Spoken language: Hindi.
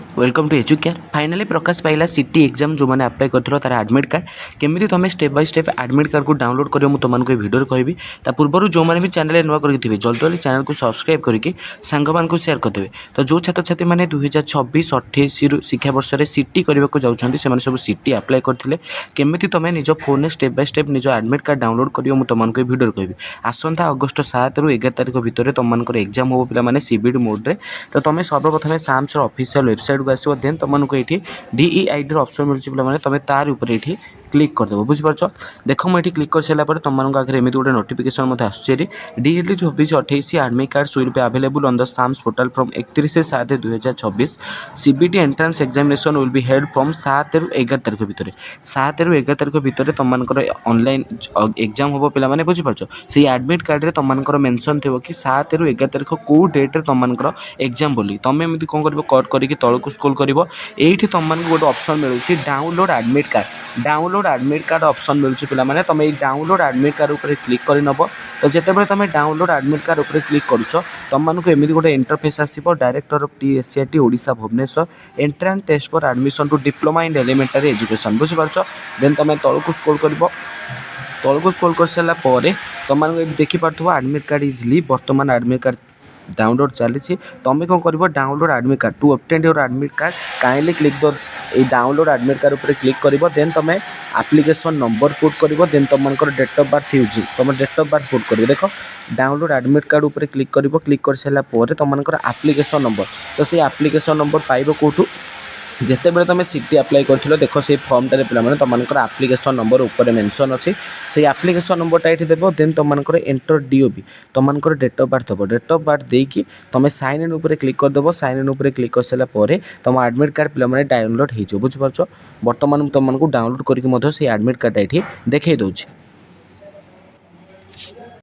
Welcome to Educare. Finally Prakash पाइला सीटी एग्जाम जो मैंने अप्लाई कर तार एडमिट कार्ड केमी तुम step by step admit card को डाउनलोड कर तुमको भिडियो कहबी पूर्व जो मैंने भी चैनल नुआ करेंगे जल्दी जल्दी चैनल को सब्सक्राइब करके सांग मान सेयार करदे। तो जो छात्र छात्री मैंने 2026-28 शिक्षा वर्ष में सीटी करने को जाऊँच से सब सीटी अप्लाई करते केमी तुम निज फोन में स्टेप बाय स्टेप निज एडमिट कार्ड डाउनलोड कर तुमको भिडियो कहबी। आसंता अगस्ट 7 ରୁ 11 तारिख भितर तुमको एग्जाम हो पे सीबीडी मोड में। तो तुम सर्वप्रथम साम्स ऑफिशियल वेबसाइट को आसो देन तुमको ये DEID ऑप्शन मिलूँ पे तुम तार ऊपर ये क्लिक करदेव बुझीपार। देख मुझे क्लिक कर सारापर तुम आगे एमती गोटे नोटिफिकेशन आसूरी DEID 24-28 admit card will be available on the SAMS portal from 31/7/2026। CBT entrance examination will be held from 7 ରୁ 11 तारिख भितर 7 ରୁ 11 तारिख भितर तुमको ऑनलाइन एग्जाम हम पे बुझीपार। से एडमिट कार्ड रे तुमको मेंशन थी कि 7 ରୁ 11 तारिख कौ डेट्रे तुमको एग्जाम बोली तुम एमती कौन कर कट करके तौक स्क्रॉल कर ये तुमको गोटे ऑप्शन मिलूँ download admit card. Download admit card option मिलूँ पे तुम ये डाउनलोड एडमिट कार्ड ऊपर क्लिक कर नब। तो जितेबाला तुम डाउनलोड एडमिट कार्ड ऊपर क्लिक करुच तुमको एमती गोटे इंटरफेस आसो director of TSCIT Odisha Bhubaneswar entrance test for admission to diploma in elementary education बुझीपार। देन तुम तौक स्क्रॉल कर तौक स्क्रॉल कर सारापर तुमको देखिपे एडमिट कार्ड इजिली बर्तमान एडमिट कार्ड डाउनलोड चली तुम कौन कर download admit card to obtain your admit card kindly click the download admit card ऊपर क्लिक कर देन तुम एप्लिकेशन नंबर पुट कर देन तुमको डेट ऑफ बर्थ यूज तुम डेट ऑफ बर्थ पुट कर देख डाउनलोड एडमिट कार्ड ऊपर क्लिक कर सारापर तुमको एप्लिकेशन नंबर। तो से एप्लिकेशन नंबर पाइब कौटू जिते बड़े तुम सीटी अप्लाई कर देख से फर्मटे पे तुमको एप्लिकेशन नंबर ऊपर मेंशन अच्छी से एप्लिकेशन नंबरटा ये देव देन तुमको एंटर DOB तुमको डेट ऑफ बर्थ हम डेट ऑफ बर्थ देकी तुम साइन इन ऊपर क्लिक करदेव साइन इन ऊपर क्लिक कर सारापर तुम एडमिट कार्ड पे डाउनलोड हो बुझीपार। बर्तमान तुमको डाउनलोड करके एडमिट कार्ड ये देखा दूँ।